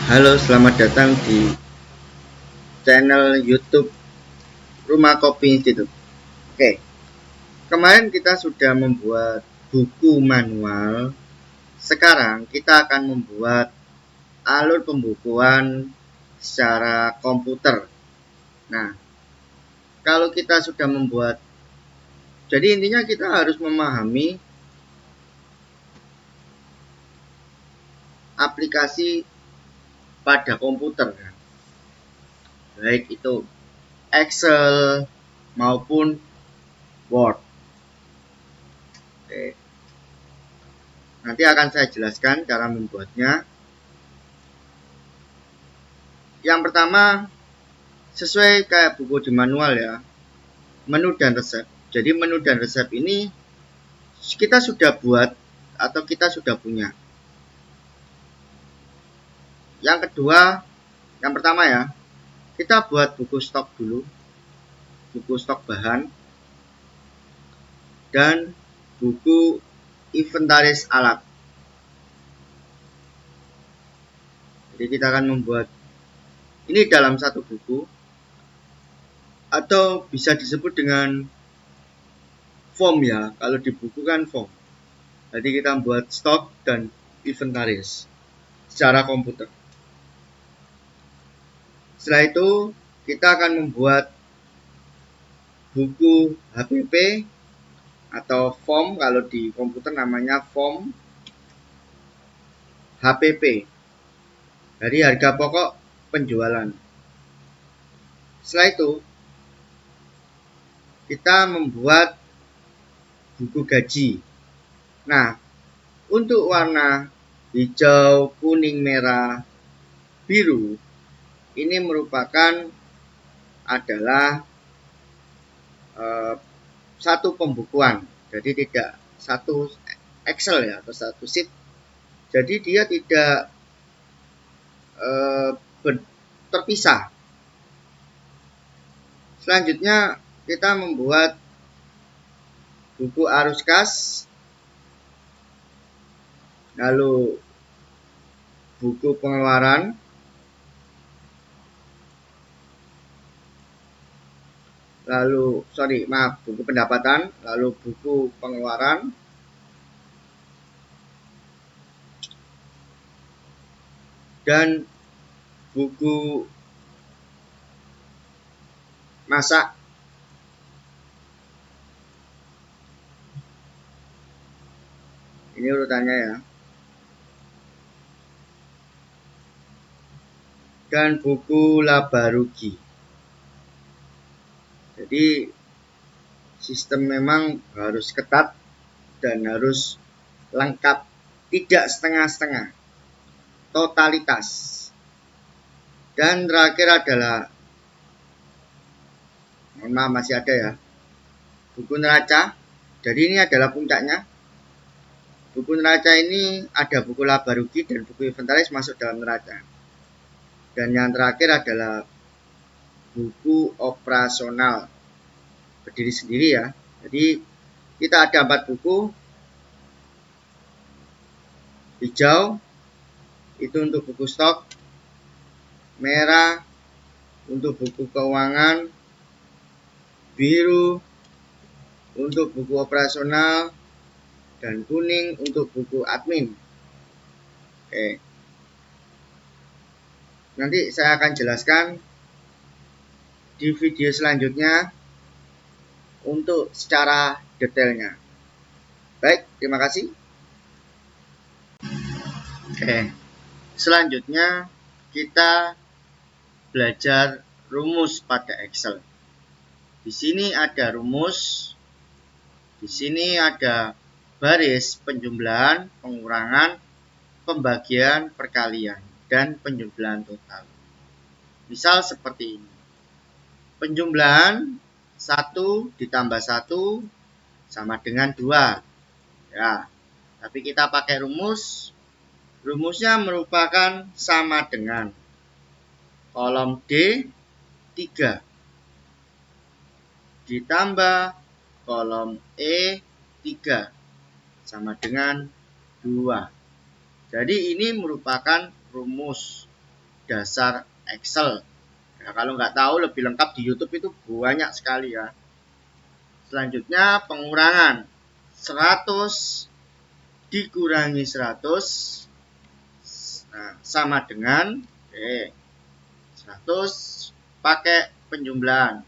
Halo, selamat datang di channel YouTube Rumah Kopi Institute. Oke, kemarin kita sudah membuat buku manual. Sekarang kita akan membuat alur pembukuan secara komputer. Nah, kalau kita sudah membuat, jadi intinya kita harus memahami aplikasi pada komputer, baik itu Excel maupun Word. Oke. Nanti akan saya jelaskan cara membuatnya. Yang pertama, sesuai kayak buku di manual ya, menu dan resep. Jadi menu dan resep ini kita sudah buat atau kita sudah punya. Yang kedua, yang pertama ya, kita buat buku stok dulu, buku stok bahan, dan buku inventaris alat. Jadi kita akan membuat ini dalam satu buku, atau bisa disebut dengan form ya, kalau di buku kan form. Jadi kita membuat stok dan inventaris secara komputer. Setelah itu kita akan membuat buku HPP atau form, kalau di komputer namanya form HPP, dari harga pokok penjualan. Setelah itu kita membuat buku gaji. Nah, untuk warna hijau, kuning, merah, biru ini merupakan adalah satu pembukuan. Jadi tidak satu Excel ya, atau satu sheet. Jadi dia tidak terpisah. Selanjutnya kita membuat buku arus kas, lalu buku pengeluaran, buku pendapatan, lalu buku pengeluaran, dan buku masak. Ini urutannya ya. Dan buku laba rugi. Jadi sistem memang harus ketat dan harus lengkap, tidak setengah-setengah, totalitas. Dan terakhir adalah, mohon maaf masih ada ya, buku neraca. Jadi ini adalah puncaknya. Buku neraca ini ada buku laba rugi dan buku inventaris masuk dalam neraca. Dan yang terakhir adalah buku operasional, berdiri sendiri ya. Jadi kita ada 4 buku. Hijau itu untuk buku stok, merah untuk buku keuangan, biru untuk buku operasional, dan kuning untuk buku admin. Oke. Nanti saya akan jelaskan di video selanjutnya untuk secara detailnya. Baik, terima kasih. Oke. Selanjutnya kita belajar rumus pada Excel. Di sini ada rumus, di sini ada baris penjumlahan, pengurangan, pembagian, perkalian, dan penjumlahan total. Misal seperti ini. Penjumlahan 1 ditambah 1 sama dengan 2. Ya, tapi kita pakai rumus. Rumusnya merupakan sama dengan kolom D 3 ditambah kolom E 3 sama dengan 2. Jadi ini merupakan rumus dasar Excel. Nah, kalau nggak tahu lebih lengkap di YouTube itu banyak sekali ya. Selanjutnya pengurangan 100 dikurangi 100, nah, sama dengan 100 pakai penjumlahan,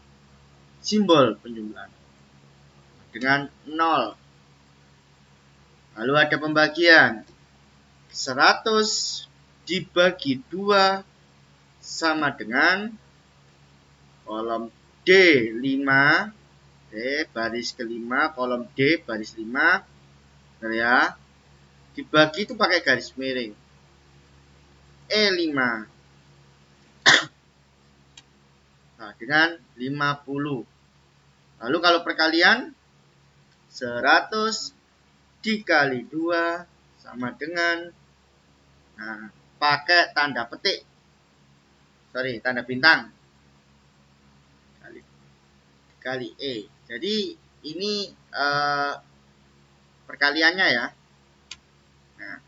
simbol penjumlahan dengan 0. Lalu ada pembagian 100 dibagi 2 sama dengan kolom D 5, baris kelima, kolom D baris 5, ya, dibagi itu pakai garis miring E5, nah, dengan 50. Lalu kalau perkalian 100 dikali 2 sama dengan, nah, pakai tanda petik, tanda bintang, kali E. Jadi ini perkaliannya ya. Nah,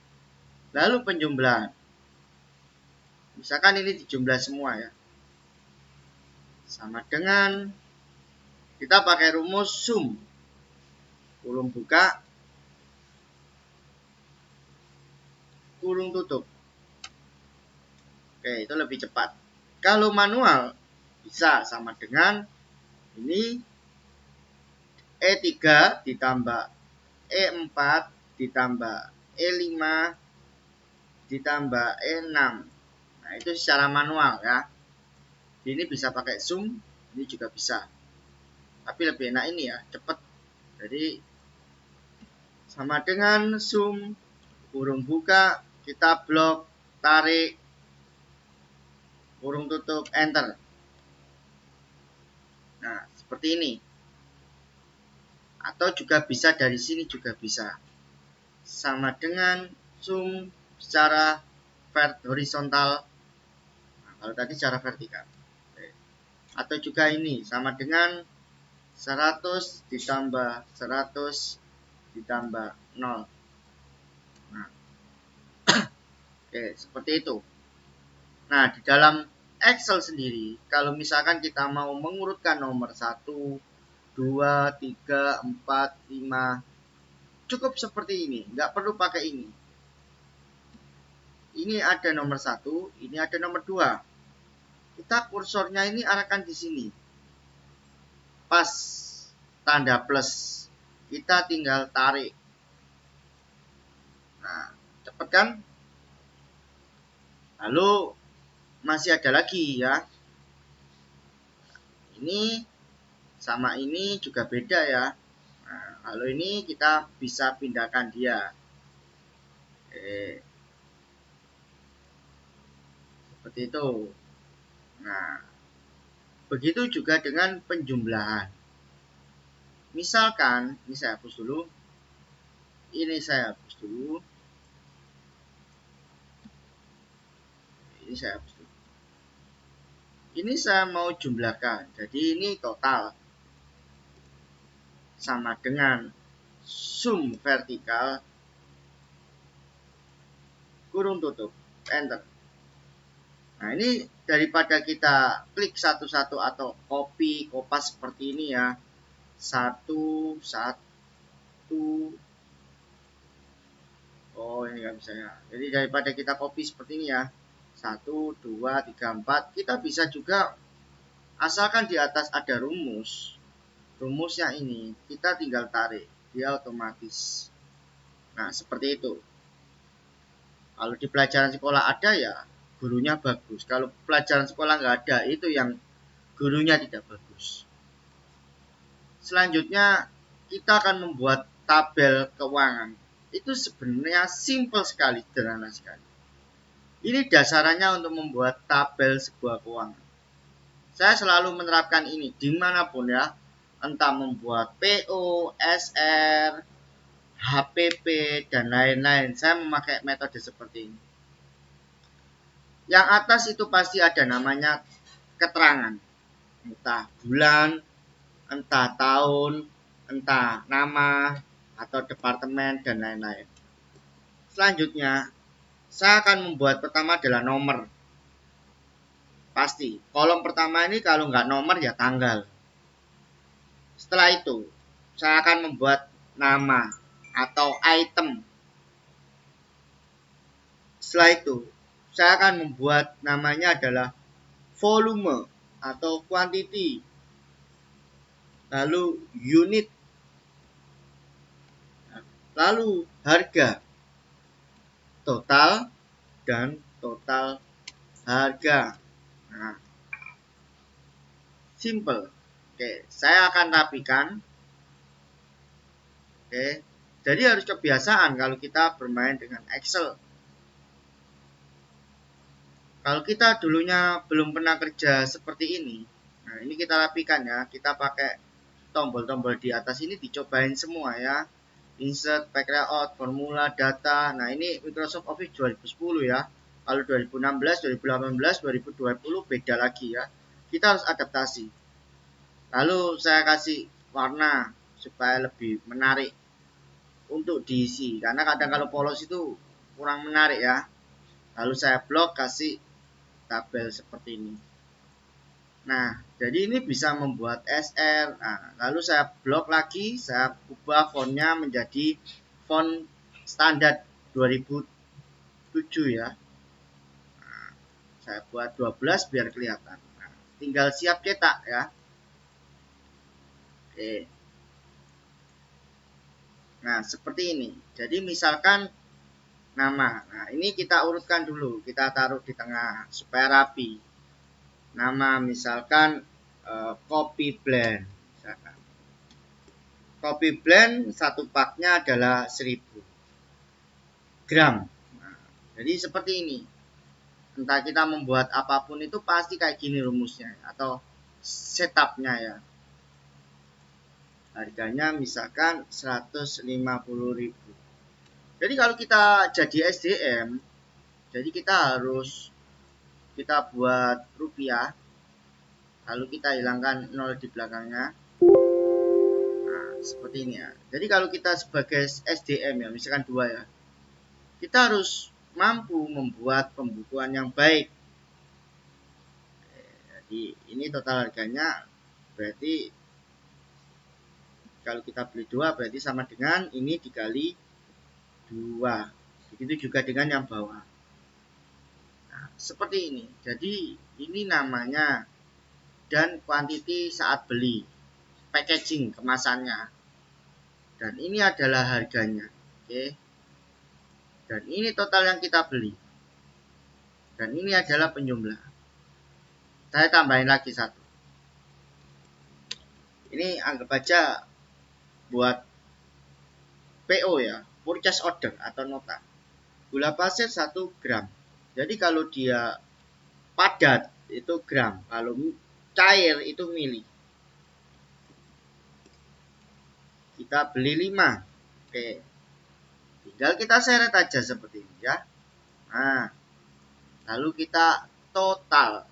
lalu penjumlahan, misalkan ini dijumlah semua ya, sama dengan kita pakai rumus sum, kurung buka, kurung tutup. Oke, itu lebih cepat. Kalau manual bisa sama dengan ini E3 ditambah E4 ditambah E5 ditambah E6. Nah, itu secara manual ya. Ini bisa pakai sum, ini juga bisa. Tapi lebih enak ini ya, cepat. Jadi sama dengan sum, kurung buka, kita blok, tarik, kurung tutup, enter. Nah, seperti ini. Atau juga bisa dari sini juga bisa. Sama dengan sum secara horizontal. Nah, kalau tadi secara vertikal. Atau juga ini sama dengan 100 ditambah 100 ditambah 0. Nah, oke, seperti itu. Nah, di dalam Excel sendiri, kalau misalkan kita mau mengurutkan nomor 1, 2, 3, 4, 5, cukup seperti ini, nggak perlu pakai ini. Ini ada nomor 1, ini ada nomor 2. Kita kursornya ini arahkan di sini. Pas tanda plus, kita tinggal tarik. Nah, cepet kan? Lalu masih ada lagi ya. Ini sama ini juga beda ya. Nah, lalu ini kita bisa pindahkan dia. Seperti itu. Nah, begitu juga dengan penjumlahan. Misalkan, ini saya hapus dulu. Ini saya hapus dulu. Ini saya hapus dulu. Ini saya mau jumlahkan. Jadi ini total. Sama dengan sum vertikal, kurung tutup, enter. Nah, ini daripada kita klik satu-satu atau copy, kopas seperti ini ya. Satu. Oh, ini nggak bisa ya. Jadi daripada kita copy seperti ini ya. 1, 2, 3, 4. Kita bisa juga, asalkan di atas ada rumus. Rumusnya ini, kita tinggal tarik. Dia otomatis. Nah, seperti itu. Kalau di pelajaran sekolah ada ya, gurunya bagus. Kalau pelajaran sekolah nggak ada, itu yang gurunya tidak bagus. Selanjutnya, kita akan membuat tabel keuangan. Itu sebenarnya simple sekali, sederhana sekali. Ini dasarannya untuk membuat tabel sebuah keuangan. Saya selalu menerapkan ini dimanapun ya, entah membuat PO, SR, HPP, dan lain-lain. Saya memakai metode seperti ini. Yang atas itu pasti ada namanya keterangan, entah bulan, entah tahun, entah nama, atau departemen, dan lain-lain. Selanjutnya, saya akan membuat pertama adalah nomor. pasti. Kolom pertama ini kalau nggak nomor ya tanggal. Setelah itu saya akan membuat nama atau item. Setelah itu saya akan membuat namanya adalah volume atau quantity, lalu unit, lalu harga, total, dan total harga. Nah, simple. Oke, saya akan rapikan. Oke, jadi harus kebiasaan kalau kita bermain dengan Excel. Kalau kita dulunya belum pernah kerja seperti ini, nah ini kita rapikan ya. Kita pakai tombol-tombol di atas ini dicobain semua ya. Insert, pack layout, formula, data. Nah ini Microsoft Office 2010 ya. Kalau 2016, 2018, 2020 beda lagi ya. Kita harus adaptasi. Lalu saya kasih warna supaya lebih menarik untuk diisi. Karena kadang kalau polos itu kurang menarik ya. Lalu saya blok kasih tabel seperti ini. Nah, jadi ini bisa membuat SR. Nah, lalu saya blok lagi, saya ubah fontnya menjadi font standar 2007 ya. Nah, saya buat 12 biar kelihatan. Nah, tinggal siap cetak ya. Oke. Nah, seperti ini. Jadi misalkan nama. Nah, ini kita urutkan dulu. Kita taruh di tengah supaya rapi. Nama misalkan copy blend. Misalkan. Copy blend satu paknya adalah 1000 gram. Nah, jadi seperti ini. Entah kita membuat apapun itu pasti kayak gini rumusnya atau setupnya ya. Harganya misalkan 150.000. Jadi kalau kita jadi SDM, jadi kita harus kita buat rupiah, lalu kita hilangkan 0 di belakangnya. Nah, seperti ini ya. Jadi kalau kita sebagai SDM ya, misalkan 2 ya, kita harus mampu membuat pembukuan yang baik. Jadi ini total harganya berarti kalau kita beli 2 berarti sama dengan ini dikali 2. Begitu juga dengan yang bawah. Nah, seperti ini. Jadi ini namanya dan quantity saat beli, packaging kemasannya. Dan ini adalah harganya. Oke. Dan ini total yang kita beli. Dan ini adalah penjumlah. Saya tambahin lagi satu. Ini anggap aja buat PO ya, purchase order atau nota. Gula pasir 1 gram. Jadi kalau dia padat itu gram, kalau cair itu mili. Kita beli 5. Oke. Tinggal kita seret aja seperti ini ya. Nah, lalu kita total.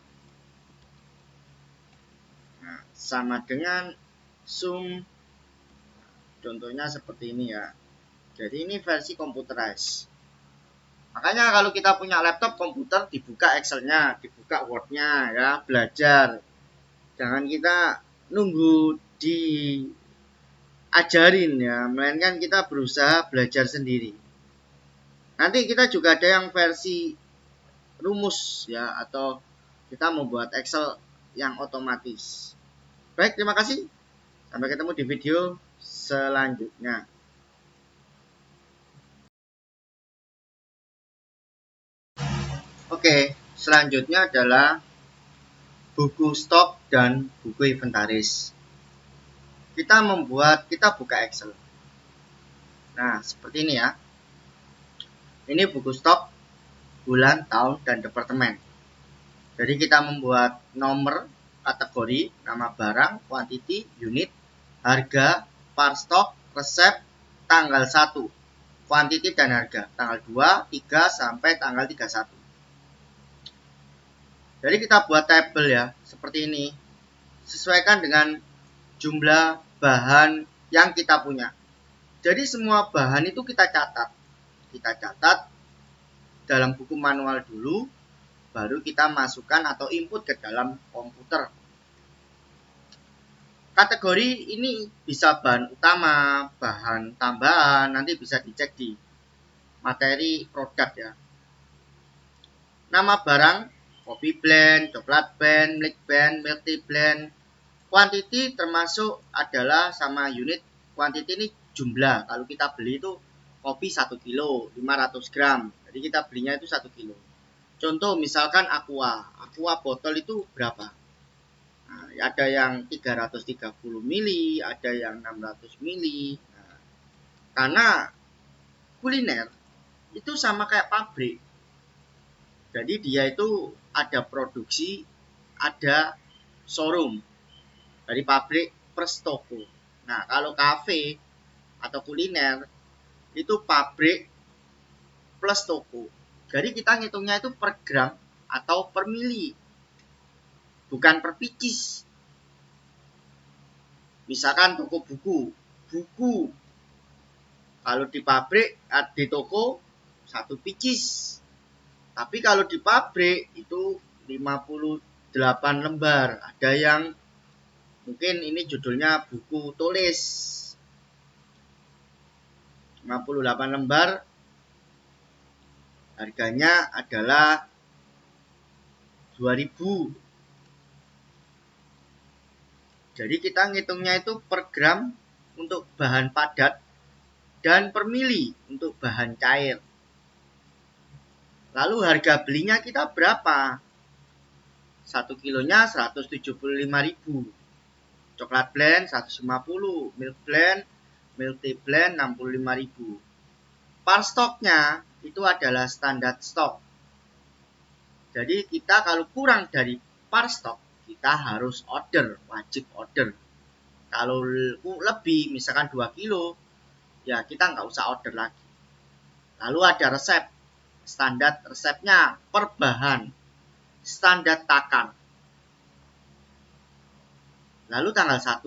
Nah, sama dengan sum. Contohnya seperti ini ya. Jadi ini versi computerized. Makanya kalau kita punya laptop komputer dibuka Excel-nya, dibuka Word-nya ya, belajar. Jangan kita nunggu diajarin ya, melainkan kita berusaha belajar sendiri. Nanti kita juga ada yang versi rumus ya, atau kita membuat Excel yang otomatis. Baik, terima kasih. Sampai ketemu di video selanjutnya. Oke, selanjutnya adalah buku stok dan buku inventaris. Kita buka Excel. Nah, seperti ini ya. Ini buku stok, bulan, tahun, dan departemen. Jadi kita membuat nomor, kategori, nama barang, quantity, unit, harga, par stok, resep, tanggal 1, quantity dan harga, tanggal 2, 3, sampai tanggal 31. Jadi kita buat tabel ya, seperti ini. Sesuaikan dengan jumlah bahan yang kita punya. Jadi semua bahan itu kita catat. Kita catat dalam buku manual dulu, baru kita masukkan atau input ke dalam komputer. Kategori ini bisa bahan utama, bahan tambahan, nanti bisa dicek di materi produk ya. Nama barang, kopi blend, coklat blend, milk blend, milk tea blend. Quantity termasuk adalah sama unit. Quantity ini jumlah. Kalau kita beli itu kopi 1 kilo, 500 gram. Jadi kita belinya itu 1 kilo. Contoh misalkan Aqua. Aqua botol itu berapa? Nah, ada yang 330 mili, ada yang 600 mili. Nah, karena kuliner itu sama kayak pabrik. Jadi dia itu ada produksi, ada showroom. Dari pabrik plus toko. Nah, kalau kafe atau kuliner itu pabrik plus toko. Jadi kita ngitungnya itu per gram atau per mili, bukan per picis. Misalkan toko buku kalau di pabrik, di toko 1 picis. Tapi kalau di pabrik itu 58 lembar. Ada yang mungkin ini judulnya buku tulis. 58 lembar harganya adalah 2000. Jadi kita ngitungnya itu per gram untuk bahan padat dan per mili untuk bahan cair. Lalu harga belinya kita berapa? 1 kilonya 175.000. Coklat blend 150, milk blend, milk tea blend 65.000. Par stoknya itu adalah standar stok. Jadi kita kalau kurang dari par stok, kita harus order, wajib order. Kalau lebih, misalkan 2 kilo, ya kita nggak usah order lagi. Lalu ada resep. Standar resepnya per bahan. Standar takar. Lalu tanggal 1,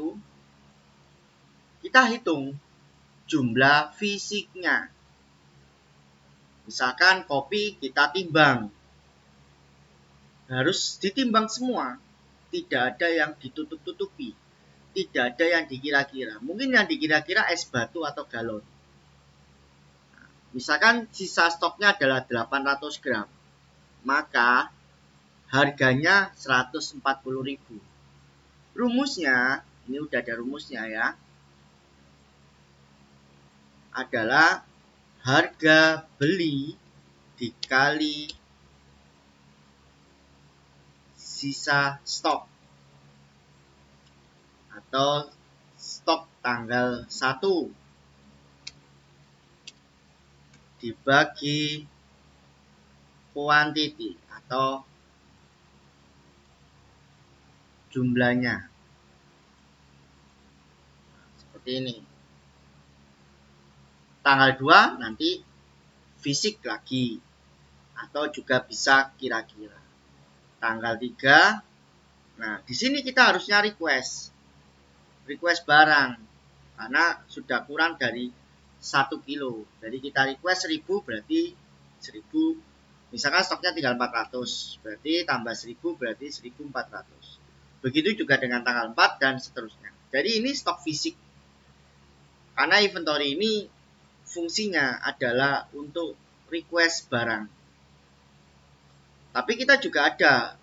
kita hitung jumlah fisiknya. Misalkan kopi kita timbang. Harus ditimbang semua. Tidak ada yang ditutup-tutupi. Tidak ada yang dikira-kira. Mungkin yang dikira-kira es batu atau galon. Misalkan sisa stoknya adalah 800 gram. Maka harganya 140.000. Rumusnya, ini udah ada rumusnya ya. Adalah harga beli dikali sisa stok atau stok tanggal 1 dibagi quantity atau jumlahnya. Seperti ini. Tanggal 2 nanti fisik lagi atau juga bisa kira-kira. Tanggal 3. Nah, di sini kita harusnya request barang karena sudah kurang dari 1 kilo. Jadi kita request 1000 berarti 1000. Misalkan stoknya tinggal 400, berarti tambah 1000 berarti 1400. Begitu juga dengan tanggal 4 dan seterusnya. Jadi ini stok fisik. Karena inventory ini fungsinya adalah untuk request barang. Tapi kita juga ada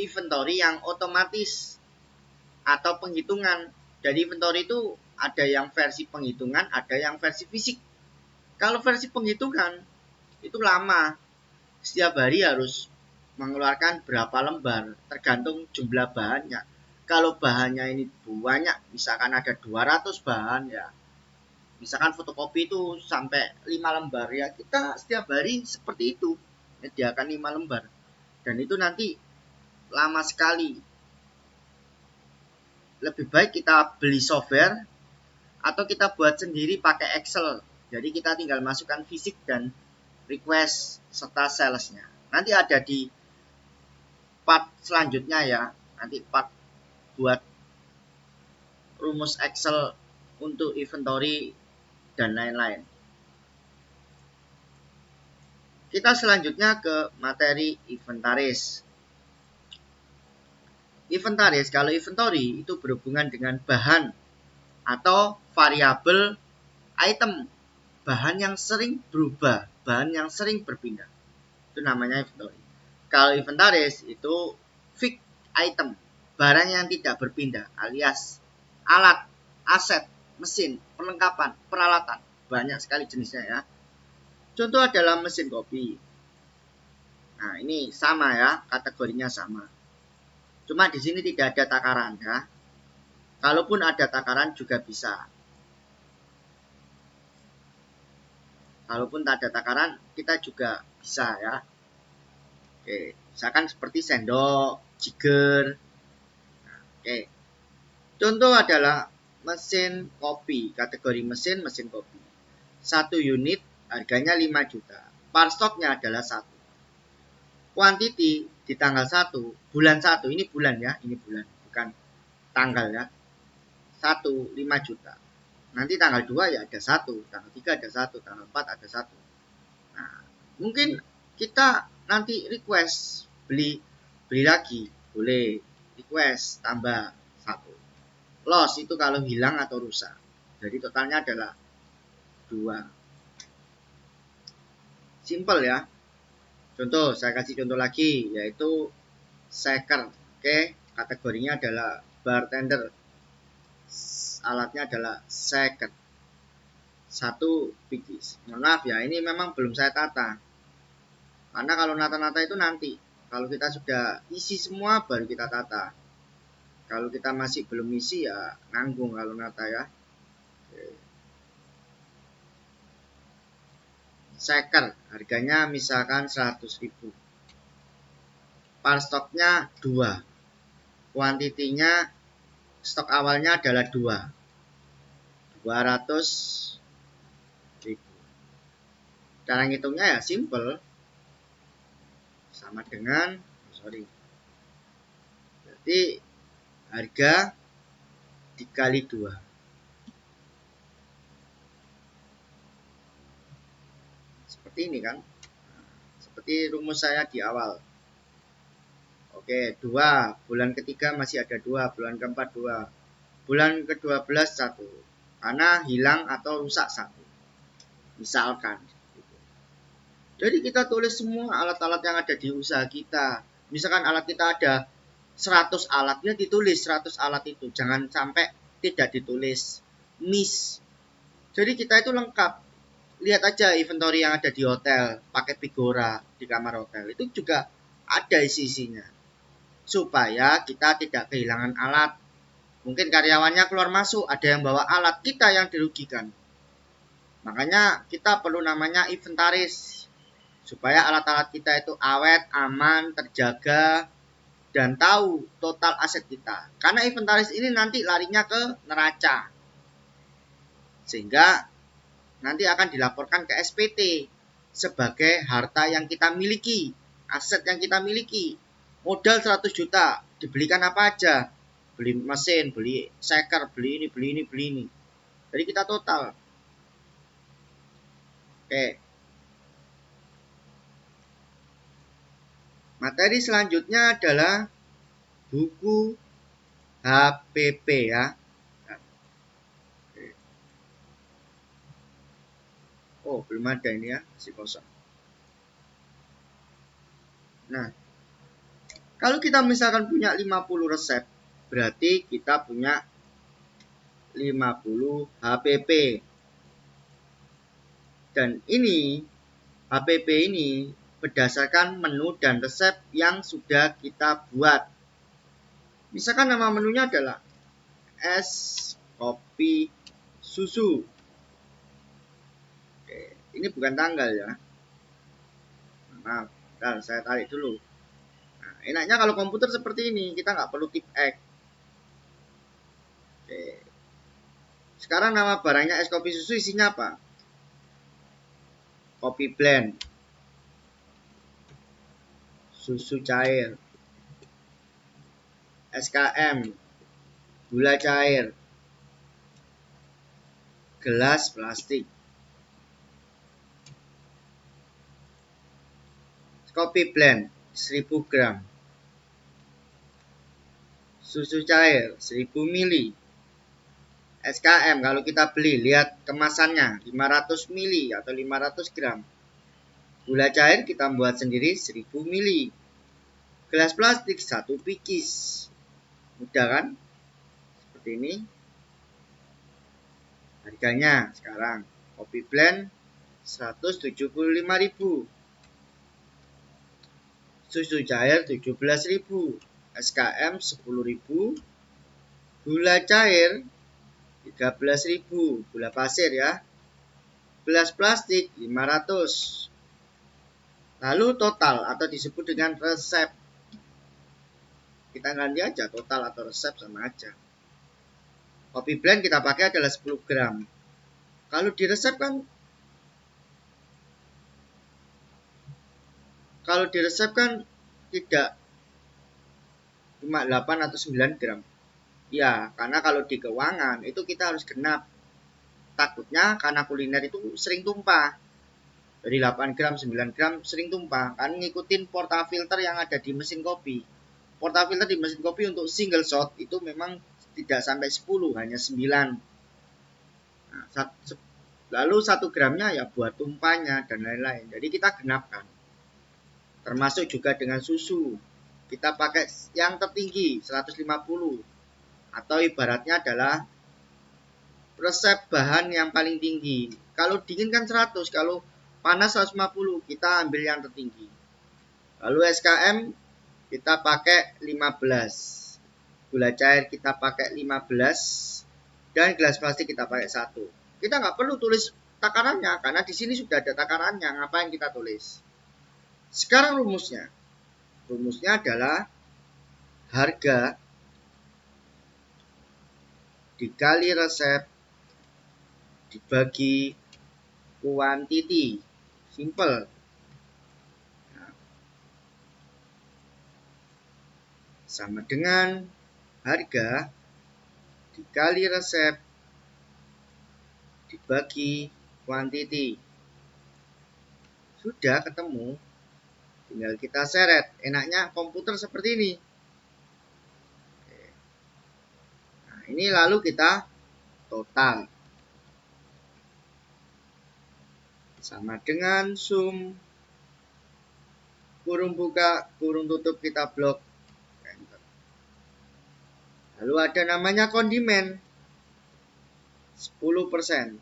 inventory yang otomatis atau penghitungan. Jadi inventory itu ada yang versi penghitungan, ada yang versi fisik. Kalau versi penghitungan itu lama. Setiap hari harus mengeluarkan berapa lembar, tergantung jumlah bahannya. Kalau bahannya ini banyak, misalkan ada 200 bahan ya. Misalkan fotokopi itu sampai 5 lembar ya, kita setiap hari seperti itu, menyediakan 5 lembar. Dan itu nanti lama sekali. Lebih baik kita beli software atau kita buat sendiri pakai Excel. Jadi kita tinggal masukkan fisik dan request serta salesnya. Nanti ada di part selanjutnya ya. Nanti part buat rumus Excel untuk inventory dan lain-lain. Kita selanjutnya ke materi inventaris. Inventaris, kalau inventory itu berhubungan dengan bahan atau variabel item, bahan yang sering berubah, bahan yang sering berpindah. Itu namanya inventory. Kalau inventaris itu fixed item, barang yang tidak berpindah, alias alat, aset, mesin, perlengkapan, peralatan. Banyak sekali jenisnya ya. Contoh adalah mesin kopi. Nah, ini sama ya, kategorinya sama. Cuma di sini tidak ada takaran ya. Kalaupun ada takaran juga bisa. Kalaupun tak ada takaran, kita juga bisa ya. Oke, misalkan seperti sendok, jiger. Oke. Contoh adalah mesin kopi, kategori mesin kopi. 1 unit harganya 5 juta. Par stoknya adalah 1. Quantity di tanggal 1, bulan 1, ini bulan ya, ini bulan, bukan tanggal ya. 1, 5 juta. Nanti tanggal 2 ya ada 1, tanggal 3 ada 1, tanggal 4 ada 1. Nah, mungkin kita nanti request beli lagi, boleh request tambah 1. Loss itu kalau hilang atau rusak. Jadi totalnya adalah 2. Simple ya. Contoh, saya kasih contoh lagi, yaitu shaker. Oke, kategorinya adalah bartender. Alatnya adalah shaker. 1 biji. Mohon maaf ya, ini memang belum saya tata. Karena kalau nata-nata itu nanti. Kalau kita sudah isi semua, baru kita tata. Kalau kita masih belum isi ya nanggung kalau nata ya. Shaker, harganya misalkan 100.000. Par stoknya 2. Kuantitinya stok awalnya adalah 2. 200.000. Cara ngitungnya ya simple. Sama dengan berarti harga dikali 2. Seperti ini kan. Seperti rumus saya di awal. Oke, 2. Bulan ketiga masih ada 2. Bulan keempat 2. Bulan ke-12 1. Karena hilang atau rusak 1. Misalkan. Jadi kita tulis semua alat-alat yang ada di usaha kita. Misalkan alat kita ada 100 alat, ya ditulis 100 alat itu. Jangan sampai tidak ditulis. Miss. Jadi kita itu lengkap. Lihat aja inventory yang ada di hotel. Pakai Figora di kamar hotel. Itu juga ada isi-isinya. Supaya kita tidak kehilangan alat. Mungkin karyawannya keluar masuk, ada yang bawa alat, kita yang dirugikan. Makanya kita perlu namanya inventaris. Supaya alat-alat kita itu awet, aman, terjaga, dan tahu total aset kita. Karena inventaris ini nanti larinya ke neraca. Sehingga nanti akan dilaporkan ke SPT sebagai harta yang kita miliki, aset yang kita miliki. Modal 100 juta, dibelikan apa aja? Beli mesin, beli shaker, beli ini, beli ini, beli ini. Jadi kita total. Oke. Materi selanjutnya adalah buku HPP ya. Oh, belum ada ini ya, masih kosong. Nah, kalau kita misalkan punya 50 resep, berarti kita punya 50 HPP. Dan ini HPP ini berdasarkan menu dan resep yang sudah kita buat. Misalkan nama menunya adalah es kopi susu. Oke, ini bukan tanggal ya. Maaf, bentar, saya tarik dulu. Nah, enaknya kalau komputer seperti ini, kita nggak perlu tip X. Oke. Sekarang nama barangnya es kopi susu isinya apa? Kopi blend, susu cair, SKM, gula cair, gelas plastik. Kopi blend 1000 gram. Susu cair 1000 mili. SKM kalau kita beli, lihat kemasannya 500 mili atau 500 gram. Gula cair kita buat sendiri 1000 mili. Gelas plastik 1 bikis. Mudah kan? Seperti ini. Harganya sekarang kopi blend 175.000. Susu cair 17.000. SKM 10.000. Gula cair 13.000. Gula pasir ya. Gelas plastik 500. Lalu total atau disebut dengan resep. Kita ganti aja total atau resep sama aja. Kopi blend kita pakai adalah 10 gram. Kalau di resep kan tidak cuma 8 atau 9 gram. Ya, karena kalau di keuangan itu kita harus genap. Takutnya karena kuliner itu sering tumpah. Dari 8 gram, 9 gram sering tumpah. Kan ngikutin portafilter yang ada di mesin kopi. Portafilter di mesin kopi untuk single shot itu memang tidak sampai 10, hanya 9. Nah, lalu 1 gramnya ya buat tumpahnya dan lain-lain. Jadi kita genapkan. Termasuk juga dengan susu. Kita pakai yang tertinggi 150. Atau ibaratnya adalah resep bahan yang paling tinggi. Kalau dingin kan 100, kalau panas 150, kita ambil yang tertinggi. Lalu SKM kita pakai 15. Gula cair kita pakai 15. Dan gelas plastik kita pakai 1. Kita nggak perlu tulis takarannya, karena di sini sudah ada takarannya. Ngapain kita tulis? Sekarang rumusnya. Rumusnya adalah harga dikali resep dibagi kuantiti. Simple. Nah, sama dengan harga dikali resep dibagi kuantiti. Sudah ketemu. Tinggal kita seret. Enaknya komputer seperti ini. Nah, ini lalu kita total. Sama dengan sum. Kurung buka, kurung tutup kita blok. Enter. Lalu ada namanya kondimen. 10%.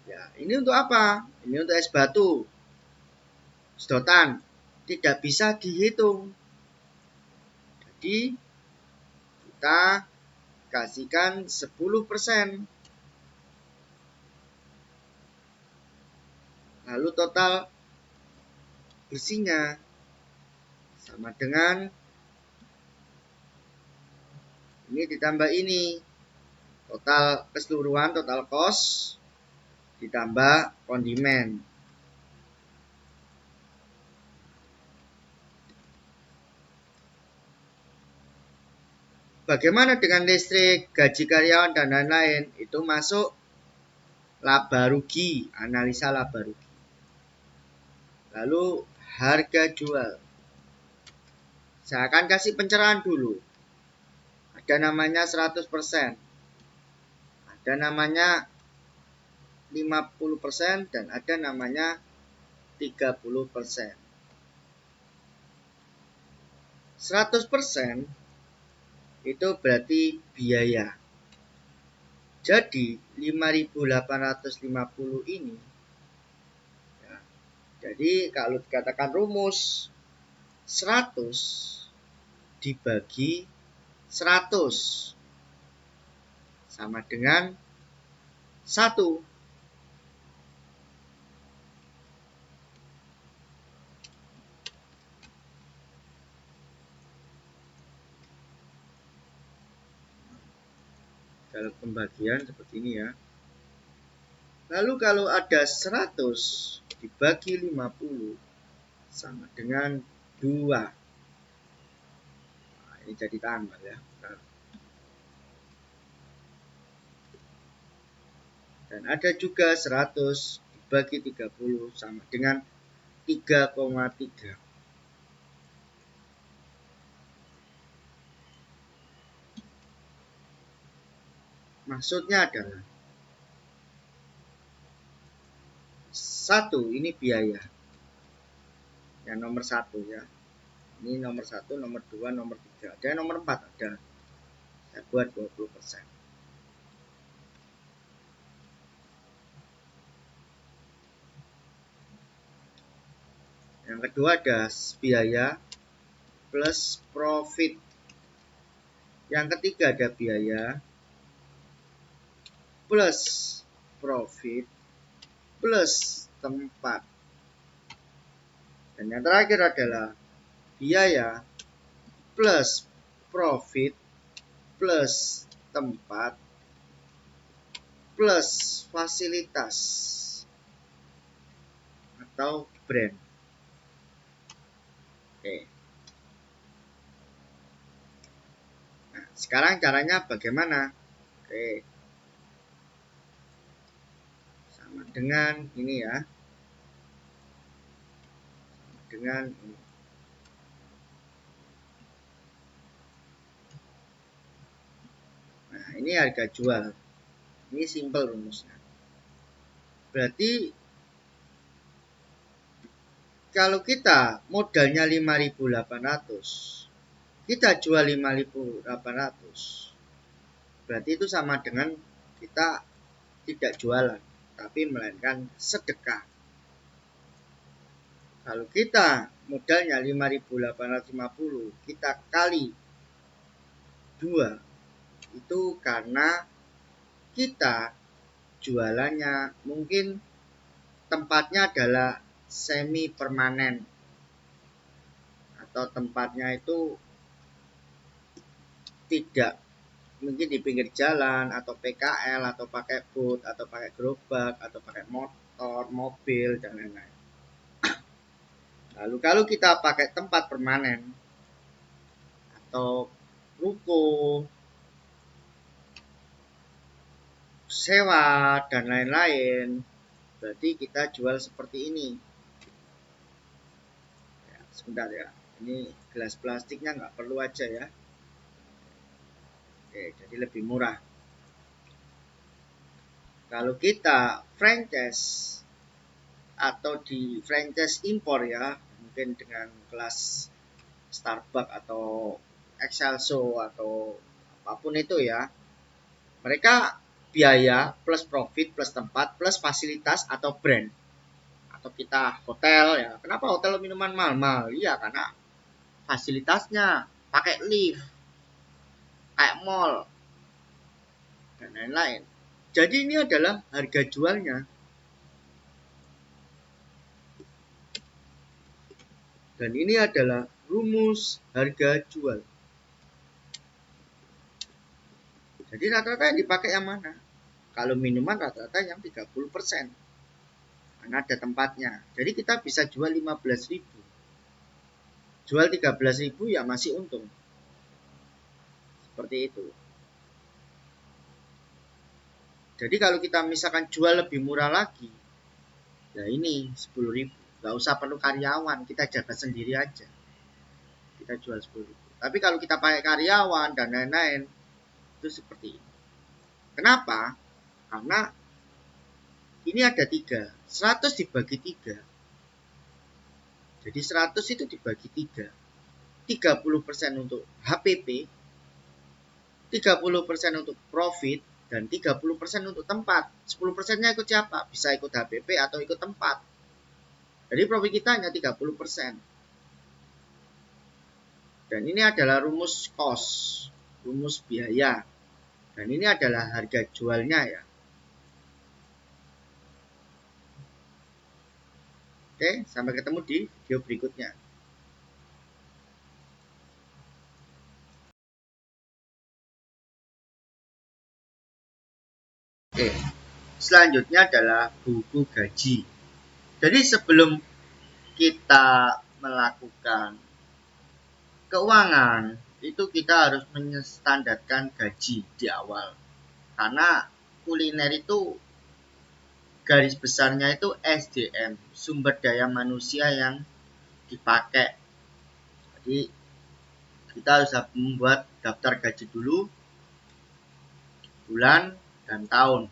Ya, ini untuk apa? Ini untuk es batu. Sedotan. Tidak bisa dihitung. Jadi kita kasihkan 10%. Lalu total bersihnya sama dengan ini ditambah ini. Total keseluruhan, total cost ditambah kondimen. Bagaimana dengan listrik, gaji karyawan, dan lain-lain? Itu masuk laba rugi, analisa laba rugi. Lalu harga jual. Saya akan kasih pencerahan dulu. Ada namanya 100%. Ada namanya 50% dan ada namanya 30%. 100% itu berarti biaya. Jadi 5.850 ini ya, jadi kalau dikatakan rumus 100 dibagi 100 sama dengan 1. Dalam pembagian seperti ini ya. Lalu kalau ada 100 dibagi 50 sama dengan 2. Nah, ini jadi tambah ya. Dan ada juga 100 bagi 30 sama dengan 3,3. Maksudnya adalah satu, ini biaya yang nomor satu ya. Ini nomor satu, nomor dua, nomor tiga. Ada nomor 4 ada. Saya buat 20%. Yang kedua ada biaya plus profit. Yang ketiga ada biaya plus profit plus tempat. Dan yang terakhir adalah biaya plus profit plus tempat plus fasilitas atau brand. Oke. Nah, sekarang caranya bagaimana? Oke. Sama dengan ini ya. Dengan ini. Nah, ini harga jual. Ini simple rumusnya. Berarti kalau kita modalnya 5.800, kita jual 5.800. Berarti itu sama dengan kita tidak jualan, tapi melainkan sedekah. Kalau kita modalnya 5.850, kita kali 2, itu karena kita jualannya mungkin tempatnya adalah semi permanen atau tempatnya itu tidak mungkin di pinggir jalan atau PKL atau pakai boot atau pakai gerobak atau pakai motor, mobil dan lain-lain. Lalu kalau kita pakai tempat permanen atau ruko, sewa dan lain-lain, berarti kita jual seperti ini. Ya, sebentar ya, ini gelas plastiknya nggak perlu aja ya. Oke, jadi lebih murah. Kalau kita franchise atau di franchise impor ya, mungkin dengan kelas Starbucks atau Excelso atau apapun itu ya, mereka biaya plus profit plus tempat plus fasilitas atau brand. Atau kita hotel ya, kenapa hotel minuman mahal-mahal? Iya, karena fasilitasnya pakai lift, kayak mall dan lain-lain. Jadi ini adalah harga jualnya. Dan ini adalah rumus harga jual. Jadi rata-rata yang dipakai yang mana? Kalau minuman rata-rata yang 30%. Karena ada tempatnya. Jadi kita bisa jual 15.000. Jual 13.000 ya masih untung. Seperti itu. Jadi kalau kita misalkan jual lebih murah lagi, ya ini 10.000. Gak usah perlu karyawan, kita jaga sendiri aja. Kita jual 10.000. Tapi kalau kita pakai karyawan dan lain-lain, itu seperti ini. Kenapa? Karena ini ada 3. 100 dibagi 3. Jadi 100 itu dibagi 3. 30% untuk HPP, 30% untuk profit, dan 30% untuk tempat. 10%-nya ikut siapa? Bisa ikut HPP atau ikut tempat. Jadi profit kita hanya 30%. Dan ini adalah rumus cost, rumus biaya. Dan ini adalah harga jualnya ya. Oke, sampai ketemu di video berikutnya. Oke, selanjutnya adalah buku gaji. Jadi sebelum kita melakukan keuangan, itu kita harus menstandarkan gaji di awal. Karena kuliner itu garis besarnya itu SDM, sumber daya manusia yang dipakai. Jadi kita harus membuat daftar gaji dulu, bulan dan tahun.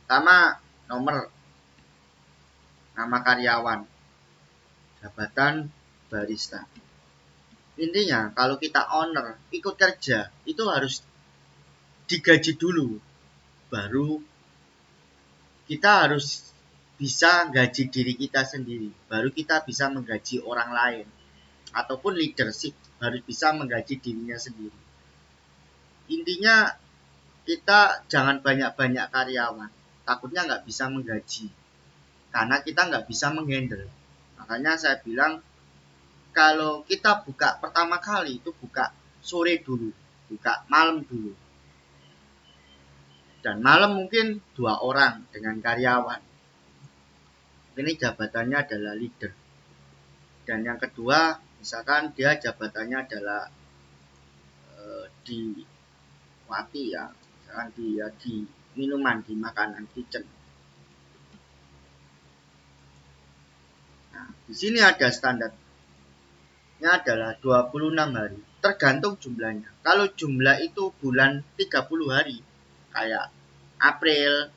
Pertama, nomor, nama karyawan, jabatan barista. Intinya kalau kita owner ikut kerja itu harus digaji dulu, baru kita harus bisa gaji diri kita sendiri, baru kita bisa menggaji orang lain, ataupun leadership harus bisa menggaji dirinya sendiri. Intinya kita jangan banyak-banyak karyawan, takutnya nggak bisa menggaji karena kita nggak bisa menghandle. Makanya saya bilang kalau kita buka pertama kali itu buka sore dulu, buka malam dulu, dan malam mungkin 2 orang dengan karyawan. Ini jabatannya adalah leader. Dan yang kedua, misalkan dia jabatannya adalah di wati ya, misalkan di minuman, di makanan, kitchen. Nah, di sini ada standarnya adalah 26 hari, tergantung jumlahnya. Kalau jumlah itu bulan 30 hari, kayak April,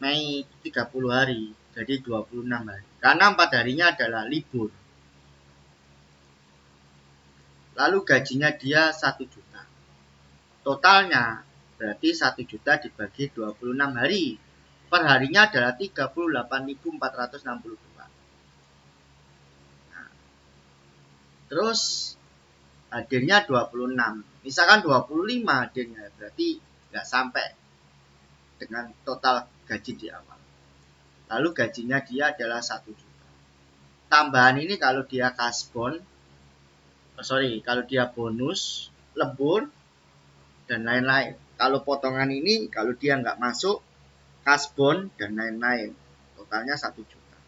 Mei 30 hari, jadi 26 hari. Karena 4 harinya adalah libur. Lalu gajinya dia 1 juta. Totalnya berarti 1 juta dibagi 26 hari. Per harinya adalah 38.462. Nah, terus hadirnya 26. Misalkan 25 hadirnya, berarti nggak sampai dengan total gaji di awal. Lalu gajinya dia adalah 1 juta. Tambahan ini kalau dia kasbon, kalau dia bonus, lembur, dan lain-lain. Kalau potongan ini, kalau dia nggak masuk, kasbon, dan lain-lain. Totalnya 1 juta.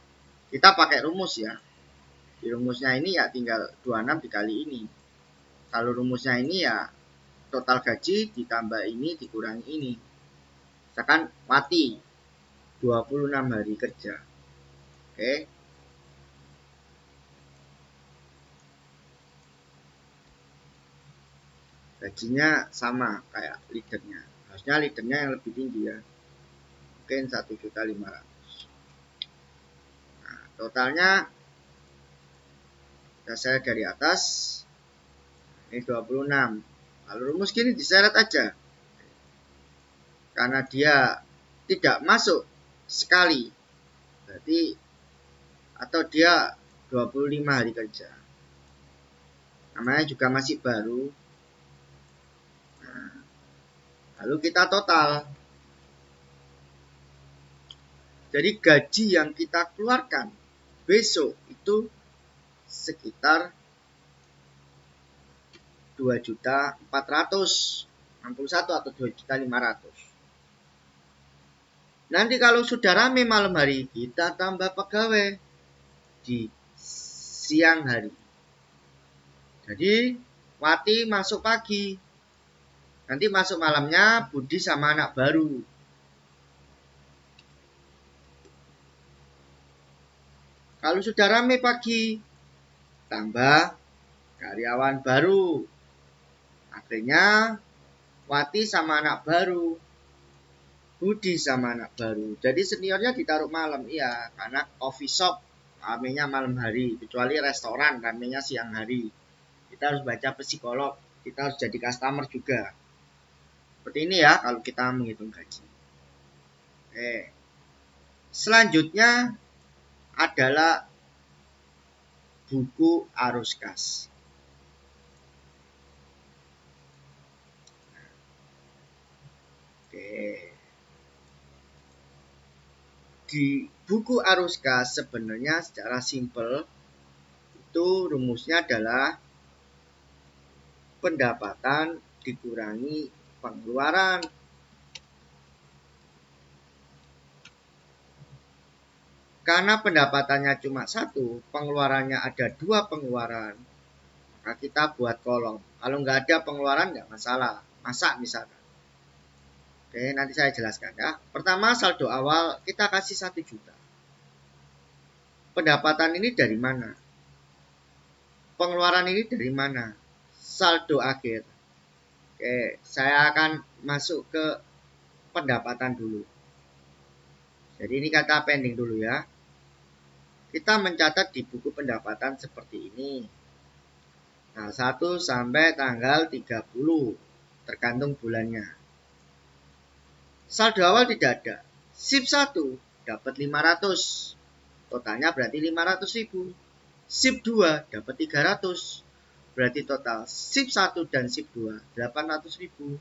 Kita pakai rumus ya. Di rumusnya ini ya tinggal 26 dikali ini. Kalau rumusnya ini ya total gaji ditambah ini dikurangi ini. Misalkan mati 26 hari kerja. Oke. Gajinya sama kayak leadernya. Harusnya leadernya yang lebih tinggi ya. Mungkin 1.500.000. Nah, totalnya saya dari atas ini 26. Lalu rumus gini diseret aja. Karena dia tidak masuk sekali. Berarti atau dia 25 hari kerja. Namanya juga masih baru. Nah, lalu kita total. Jadi gaji yang kita keluarkan besok itu sekitar 2.461.000 atau 2.500.000. Nanti kalau sudah rame malam hari, kita tambah pegawai di siang hari. Jadi Wati masuk pagi, nanti masuk malamnya Budi sama anak baru. Kalau sudah rame pagi, tambah karyawan baru. Akhirnya Wati sama anak baru, Budi sama anak baru. Jadi seniornya ditaruh malam, iya, karena coffee shop ramenya malam hari, kecuali restoran ramenya siang hari. Kita harus baca psikolog, kita harus jadi customer juga. Seperti ini ya kalau kita menghitung gaji. Oke. Selanjutnya adalah buku arus kas. Oke. Di buku arus kas sebenarnya secara simpel itu rumusnya adalah pendapatan dikurangi pengeluaran. Karena pendapatannya cuma 1, pengeluarannya ada 2 pengeluaran, maka kita buat kolom. Kalau nggak ada pengeluaran nggak masalah, masak misalkan. Oke, nanti saya jelaskan ya. Pertama, saldo awal kita kasih 1 juta. Pendapatan ini dari mana? Pengeluaran ini dari mana? Saldo akhir. Oke, saya akan masuk ke pendapatan dulu. Jadi ini kata pending dulu ya. Kita mencatat di buku pendapatan seperti ini. Nah, 1 sampai tanggal 30, tergantung bulannya. Saldo awal tidak ada. SIP 1 dapat 500. Totalnya berarti 500.000. SIP 2 dapat 300. Berarti total SIP 1 dan SIP 2 800.000.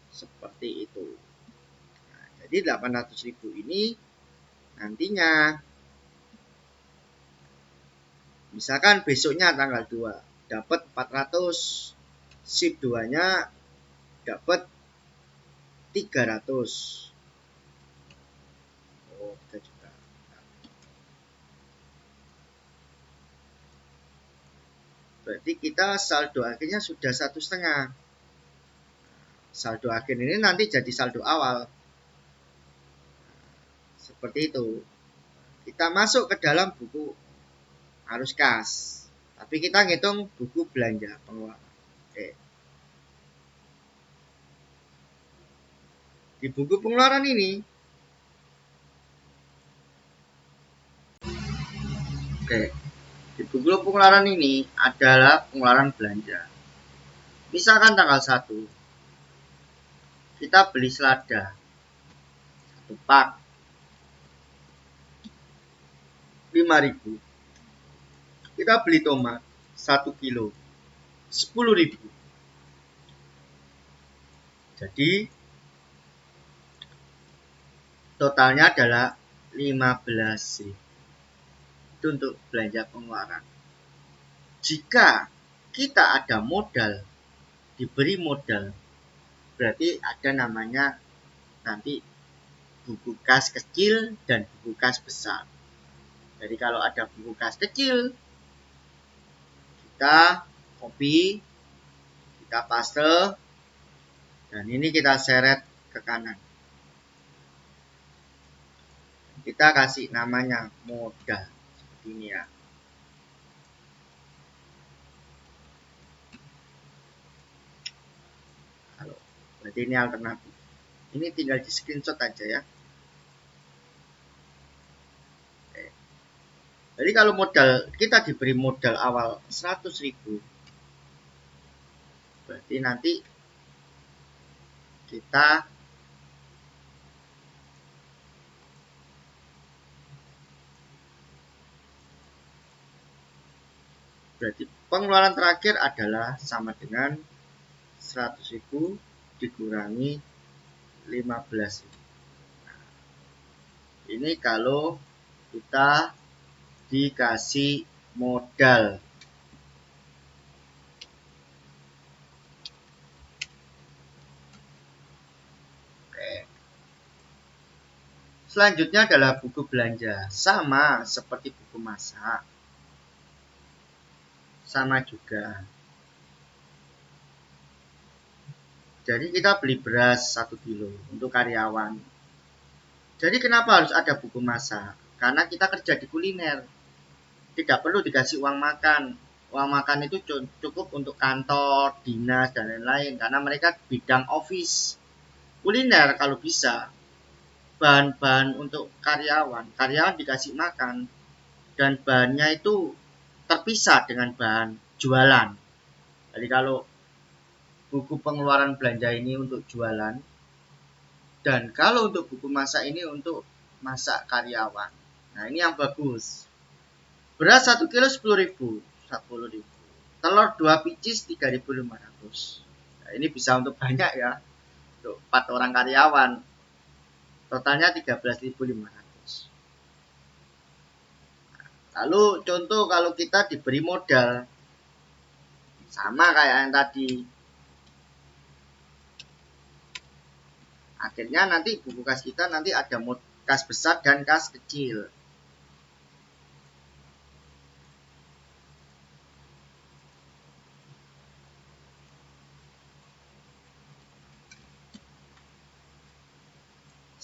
Seperti itu. Nah, jadi 800.000 ini nantinya misalkan besoknya tanggal 2 dapat 400. SIP 2-nya dapat 300. Oh, 3 juta. Berarti kita saldo akhirnya sudah 1,5. Saldo akhir ini nanti jadi saldo awal. Seperti itu. Kita masuk ke dalam buku arus kas. Tapi kita ngitung buku belanja pengeluaran. Oke. Di buku pengeluaran ini, oke, di buku pengeluaran ini adalah pengeluaran belanja. Misalkan tanggal 1, kita beli selada 1 pak 5.000. Kita beli tomat 1 kilo 10.000. Jadi totalnya adalah 15.000. Itu untuk belanja pengeluaran. Jika kita ada modal, diberi modal, berarti ada namanya nanti buku kas kecil dan buku kas besar. Jadi kalau ada buku kas kecil, kita copy, kita paste, dan ini kita seret ke kanan. Kita kasih namanya modal seperti ini ya. Halo, berarti ini alternatif. Ini tinggal di screenshot aja ya. Oke. Jadi kalau modal kita diberi modal awal 100.000, berarti nanti kita berarti pengeluaran terakhir adalah sama dengan 100.000 dikurangi 15.000. Nah, ini kalau kita dikasih modal. Oke. Selanjutnya adalah buku belanja. Sama seperti buku masak. Sama juga. Jadi kita beli beras 1 kilo untuk karyawan. Jadi kenapa harus ada buku masak? Karena kita kerja di kuliner. Tidak perlu dikasih uang makan. Uang makan itu cukup untuk kantor, dinas, dan lain-lain. Karena mereka bidang office. Kuliner kalau bisa. Bahan-bahan untuk karyawan. Karyawan dikasih makan. Dan bahannya itu terpisah dengan bahan jualan. Jadi kalau buku pengeluaran belanja ini untuk jualan. Dan kalau untuk buku masak ini untuk masak karyawan. Nah ini yang bagus. Beras 1 kilo 10.000. 10.000. Telur 2 picis 3.500. Nah, ini bisa untuk banyak ya. Untuk 4 orang karyawan. Totalnya 13.500. Lalu contoh kalau kita diberi modal. Sama kayak yang tadi. Akhirnya nanti buku kas kita nanti ada kas besar dan kas kecil.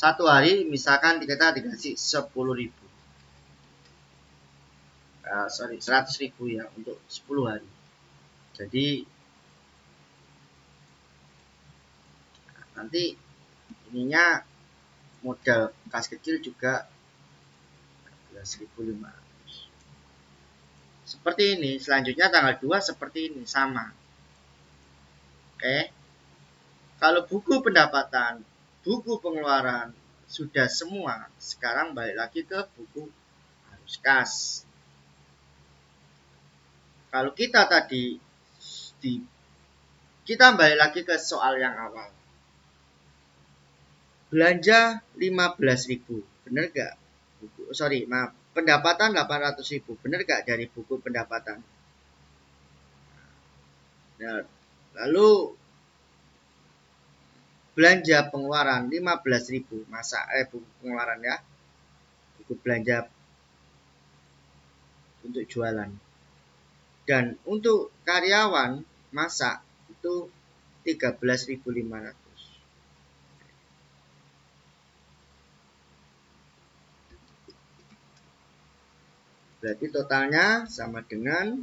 Satu hari misalkan kita dikasih 10.000. 100.000 ya untuk 10 hari. Jadi nanti ininya modal kas kecil juga 1.500. Seperti ini. Selanjutnya tanggal 2 seperti ini sama. Oke. Kalau buku pendapatan, buku pengeluaran sudah semua, sekarang balik lagi ke buku arus kas. Kalau kita tadi kita balik lagi ke soal yang awal. Belanja 15.000, bener gak? Pendapatan 800.000, bener gak dari buku pendapatan? Nah, lalu belanja pengeluaran 15.000, buku pengeluaran ya, buku belanja untuk jualan. Dan untuk karyawan masak itu 13.500. Berarti totalnya sama dengan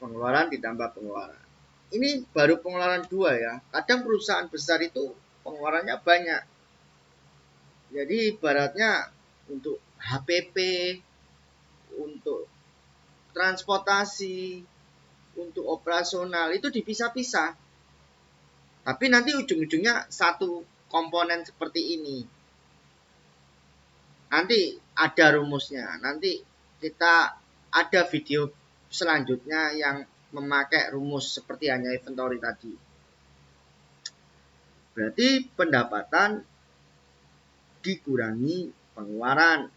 pengeluaran ditambah pengeluaran. Ini baru pengeluaran 2 ya. Kadang perusahaan besar itu pengeluarannya banyak. Jadi ibaratnya untuk HPP, untuk transportasi, untuk operasional itu dipisah-pisah. Tapi nanti ujung-ujungnya satu komponen seperti ini. Nanti ada rumusnya. Nanti kita ada video selanjutnya yang memakai rumus seperti hanya inventory tadi. Berarti pendapatan dikurangi pengeluaran.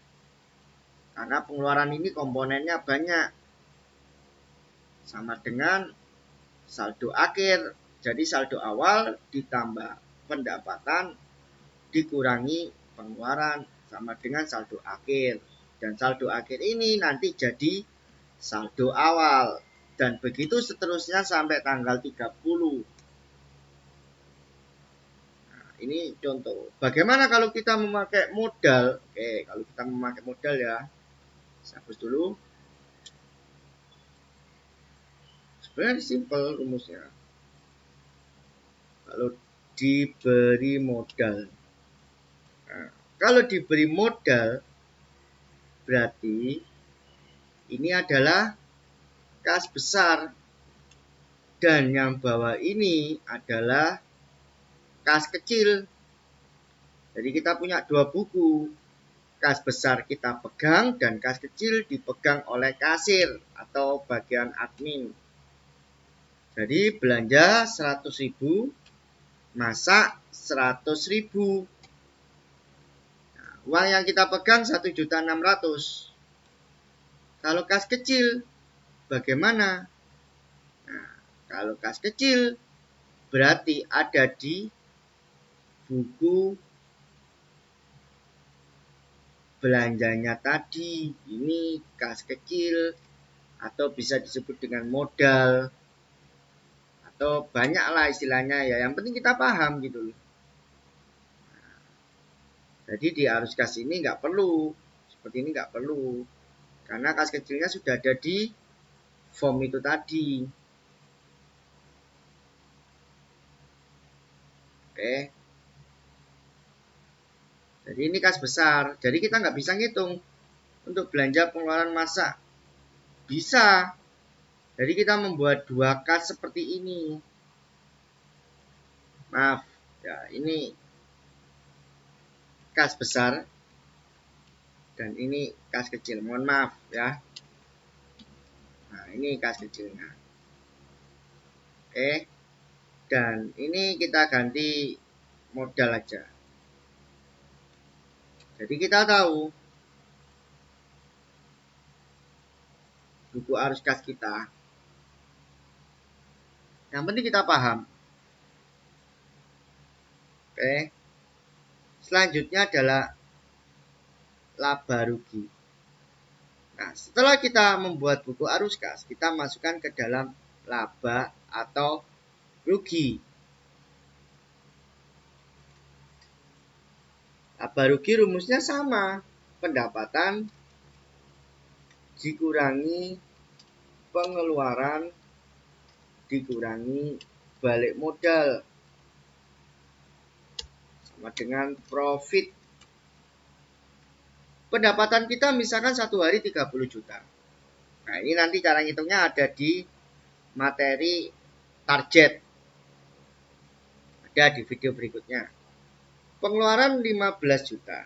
Karena pengeluaran ini komponennya banyak. Sama dengan saldo akhir. Jadi saldo awal ditambah pendapatan dikurangi pengeluaran sama dengan saldo akhir. Dan saldo akhir ini nanti jadi saldo awal. Dan begitu seterusnya sampai tanggal 30. Nah, ini contoh. Bagaimana kalau kita memakai modal? Oke, kalau kita memakai modal ya. Saya hapus dulu. Sebenarnya simpel rumusnya. Kalau diberi modal. Nah, kalau diberi modal berarti ini adalah kas besar dan yang bawah ini adalah kas kecil. Jadi kita punya dua buku. Kas besar kita pegang dan kas kecil dipegang oleh kasir atau bagian admin. Jadi belanja 100.000, masak 100.000. Nah, uang yang kita pegang 1.600.000. Kalau kas kecil bagaimana? Nah, kalau kas kecil berarti ada di buku belanjanya tadi. Ini kas kecil atau bisa disebut dengan modal atau banyaklah istilahnya ya. Yang penting kita paham gitu loh. Jadi di arus kas ini nggak perlu seperti ini, nggak perlu karena kas kecilnya sudah ada di form itu tadi. Oke. Jadi ini kas besar. Jadi kita nggak bisa ngitung untuk belanja pengeluaran masak. Bisa. Jadi kita membuat dua kas seperti ini. Maaf. Ya, ini kas besar. Dan ini kas kecil. Mohon maaf ya. Nah, ini kas kecilnya. Oke. Dan ini kita ganti modal aja. Jadi kita tahu buku arus kas kita. Yang penting kita paham. Oke. Selanjutnya adalah laba rugi. Nah, setelah kita membuat buku arus kas, kita masukkan ke dalam laba atau rugi. Laba rugi rumusnya sama, pendapatan dikurangi pengeluaran dikurangi balik modal sama dengan profit. Pendapatan kita misalkan satu hari 30 juta. Nah, ini nanti cara ngitungnya ada di materi target. Ada di video berikutnya. Pengeluaran 15 juta.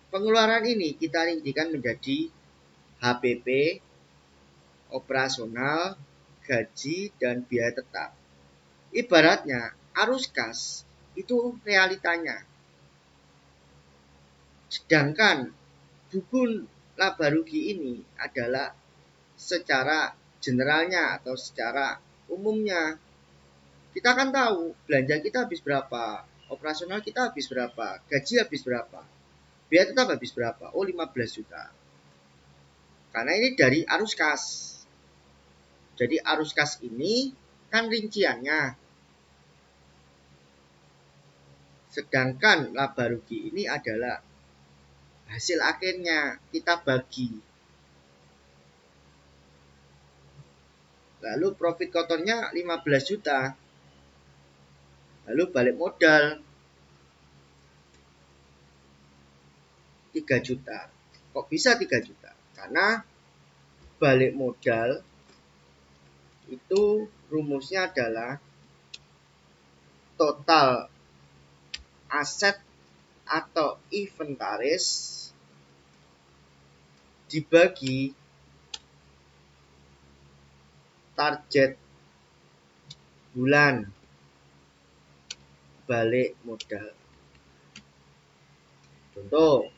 Pengeluaran ini kita rincikan menjadi HPP, operasional, gaji, dan biaya tetap. Ibaratnya arus kas itu realitanya. Sedangkan buku laba rugi ini adalah secara generalnya atau secara umumnya. Kita kan tahu belanja kita habis berapa, operasional kita habis berapa, gaji habis berapa, biaya tetap habis berapa. Oh, 15 juta. Karena ini dari arus kas. Jadi arus kas ini kan rinciannya. Sedangkan laba rugi ini adalah hasil akhirnya, kita bagi. Lalu profit kotornya 15 juta. Lalu balik modal 3 juta. Kok bisa 3 juta? Karena balik modal itu rumusnya adalah total aset atau inventaris dibagi target bulan balik modal. Contoh,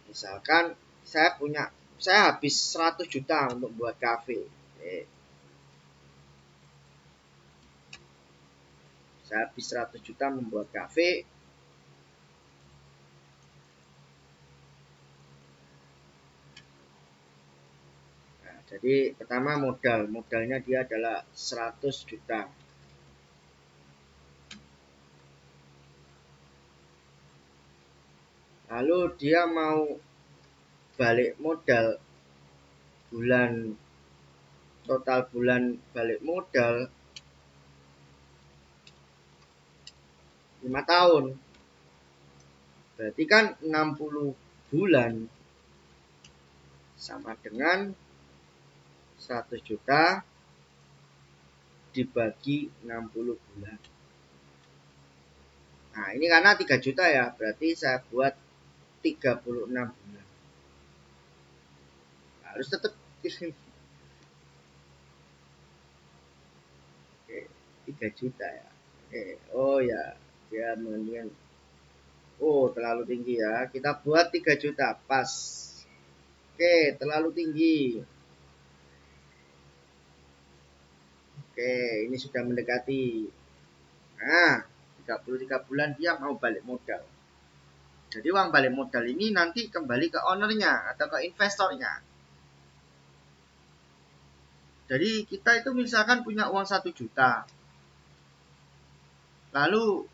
misalkan saya habis 100 juta untuk buat kafe. Saya habis 100 juta membuat kafe. Nah, jadi pertama modalnya dia adalah 100 juta. Lalu dia mau balik modal total bulan balik modal 5 tahun. Berarti kan 60 bulan sama dengan 100 juta dibagi 60 bulan. Nah, ini karena 3 juta ya, berarti saya buat 36 bulan. Harus tetap Oke, 3 juta ya. Oh ya, dia mendingan. Oh, terlalu tinggi ya. Kita buat 3 juta, pas. Oke, terlalu tinggi. Oke, ini sudah mendekati. Nah, 33 bulan dia mau balik modal. Jadi uang balik modal ini nanti kembali ke ownernya atau ke investornya. Jadi kita itu misalkan punya uang 1 juta. Lalu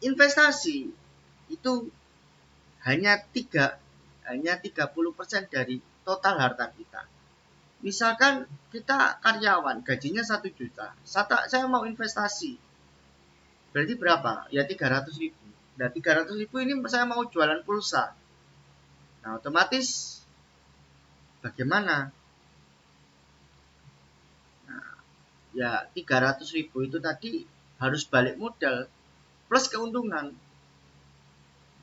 investasi itu hanya 30% dari total harta kita. Misalkan kita karyawan, gajinya 1 juta. Saya mau investasi. Berarti berapa? Ya 300 ribu. Nah, 300 ribu ini saya mau jualan pulsa. Nah, otomatis bagaimana? Nah, ya 300 ribu itu tadi harus balik modal plus keuntungan.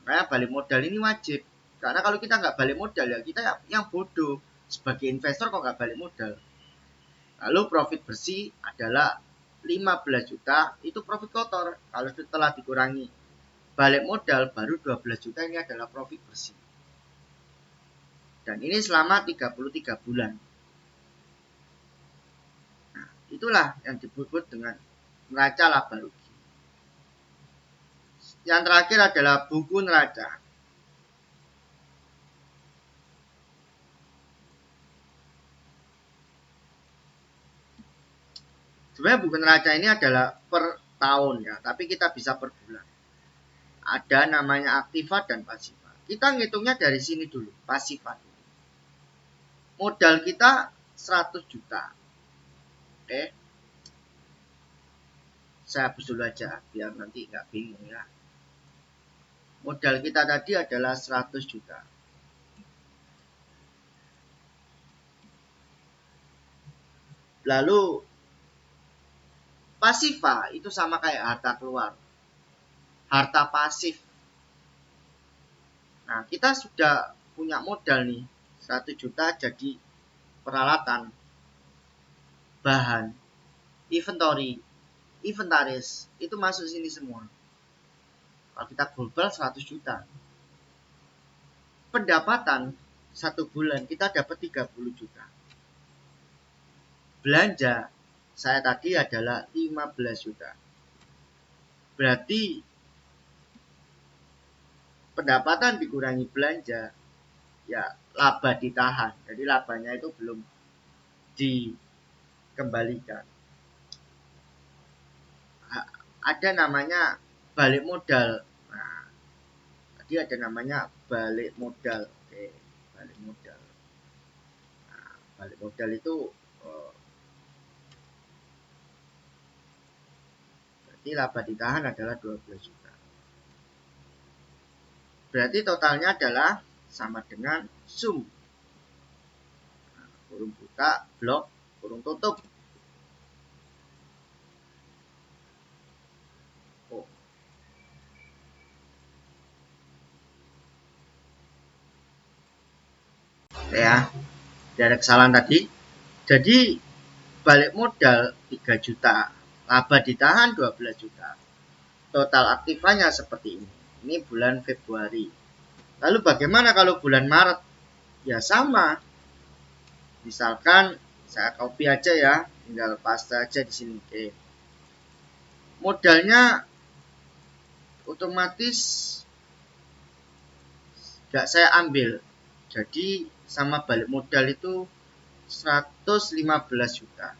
Nah, balik modal ini wajib. Karena kalau kita nggak balik modal ya kita yang bodoh. Sebagai investor kok nggak balik modal. Lalu profit bersih adalah 15 juta itu profit kotor. Kalau setelah dikurangi balik modal baru 12 juta ini adalah profit bersih. Dan ini selama 33 bulan. Nah, itulah yang disebut dengan neraca laba rugi. Yang terakhir adalah buku neraca. Sebenarnya buku neraca ini adalah per tahun ya, tapi kita bisa per bulan. ada namanya aktiva dan pasiva. Kita ngitungnya dari sini dulu, pasiva dulu. Modal kita 100 juta. Oke. Saya hapus dulu aja biar nanti nggak bingung ya. Modal kita tadi adalah 100 juta. Lalu pasiva itu sama kayak harta keluar. Harta pasif. Nah, kita sudah punya modal nih 100 juta jadi peralatan, bahan, inventory, inventaris itu masuk sini semua. Kalau kita global 100 juta. Pendapatan 1 bulan kita dapat 30 juta. Belanja saya tadi adalah 15 juta. Berarti pendapatan dikurangi belanja, ya laba ditahan. Jadi labanya itu belum dikembalikan. Ada namanya balik modal. Nah, tadi ada namanya balik modal. Oke, balik modal. Nah, balik modal itu berarti laba ditahan adalah 12 juta. Berarti totalnya adalah sama dengan sum. Nah, kurung buka, blok, kurung tutup. Oh. Ya, ada kesalahan tadi. Jadi balik modal 3 juta, laba ditahan 12 juta. Total aktifanya seperti ini. Ini bulan Februari. Lalu bagaimana kalau bulan Maret? Ya sama. Misalkan saya copy aja ya, tinggal paste aja di sini. Oke. Modalnya otomatis gak saya ambil. Jadi sama balik modal itu 115 juta.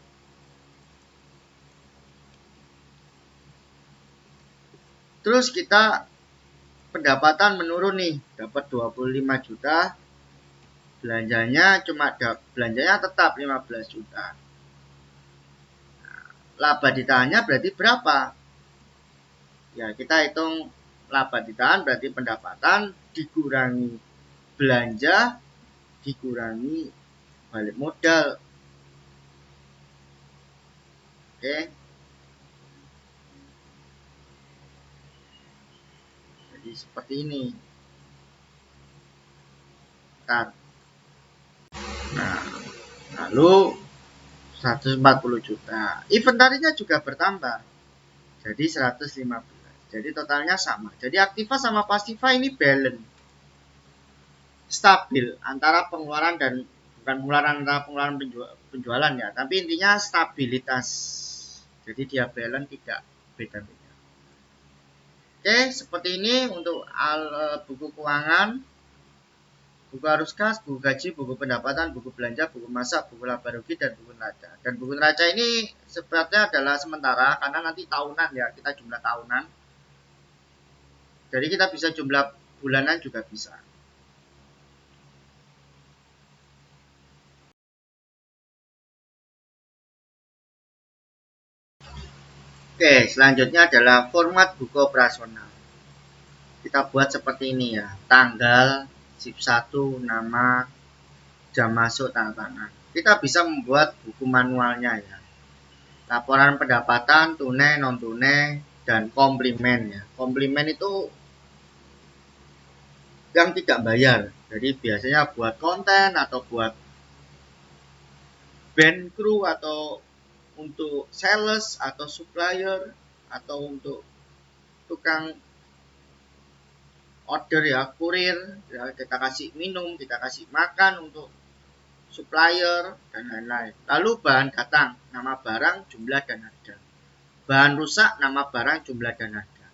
Terus kita pendapatan menurun nih, dapat 25 juta. Belanjanya belanjanya tetap 15 juta. Nah, laba ditahannya berarti berapa? Ya, kita hitung laba ditahan berarti pendapatan dikurangi belanja dikurangi balik modal. Oke. Jadi seperti ini. Bentar. Nah, lalu 140 juta. Inventarinya juga bertambah. Jadi 115. Jadi totalnya sama. Jadi aktiva sama pasiva ini balance. Stabil antara pengeluaran dan bukan pengeluaran antara pengeluaran penjualan ya, tapi intinya stabilitas. Jadi dia balance tidak beda-beda. Oke, seperti ini untuk buku keuangan. Buku arus kas, buku gaji, buku pendapatan, buku belanja, buku masak, buku laba rugi, dan buku neraca. Dan buku neraca ini sebenarnya adalah sementara karena nanti tahunan ya, kita jumlah tahunan. Jadi kita bisa jumlah bulanan juga bisa. Oke, selanjutnya adalah format buku operasional. Kita buat seperti ini ya, tanggal, shift 1, nama, jam masuk, tanda tangan. Kita bisa membuat buku manualnya ya. Laporan pendapatan, tunai, non tunai, dan komplimen ya. Komplimen itu yang tidak bayar. Jadi biasanya buat konten atau buat band crew atau untuk sales atau supplier atau untuk tukang order ya, kurir ya, kita kasih minum, kita kasih makan untuk supplier dan lain-lain. Lalu bahan datang, nama barang, jumlah dan harga. Bahan rusak, nama barang, jumlah dan harga.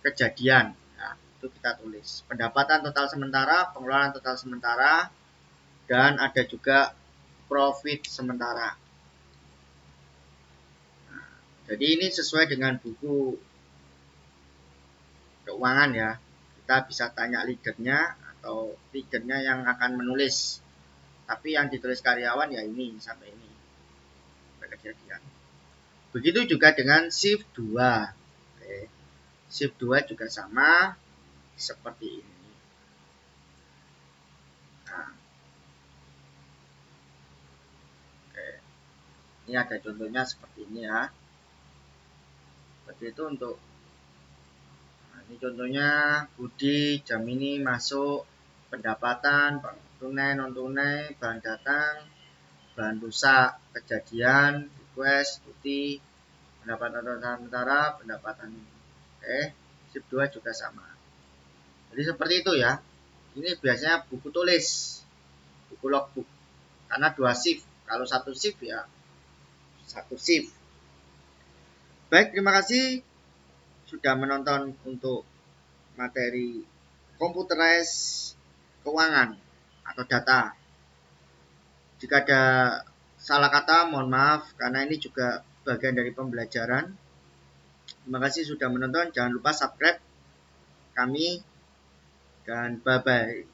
Kejadian, nah, itu kita tulis. Pendapatan total sementara, pengeluaran total sementara, dan ada juga profit sementara. Nah, jadi ini sesuai dengan buku keuangan ya. Kita bisa tanya leadernya atau leadernya yang akan menulis. Tapi yang ditulis karyawan ya ini sampai ini. Kejadian. Begitu juga dengan shift 2. Oke. Shift 2 juga sama seperti ini. Nah, oke. Ini ada contohnya seperti ini ya. Seperti itu untuk ini contohnya Budi jam ini masuk pendapatan, tunai, non tunai, bahan datang, bahan rusak, kejadian, request, cuti, pendapatan sementara, pendapatan. Oke, shift 2 juga sama. Jadi seperti itu ya. Ini biasanya buku tulis, buku logbook. Karena 2 shift. Kalau 1 shift ya 1 shift. Baik, terima kasih sudah menonton untuk materi computerized keuangan atau data. Jika ada salah kata, mohon maaf karena ini juga bagian dari pembelajaran. Terima kasih sudah menonton. Jangan lupa subscribe kami dan bye-bye.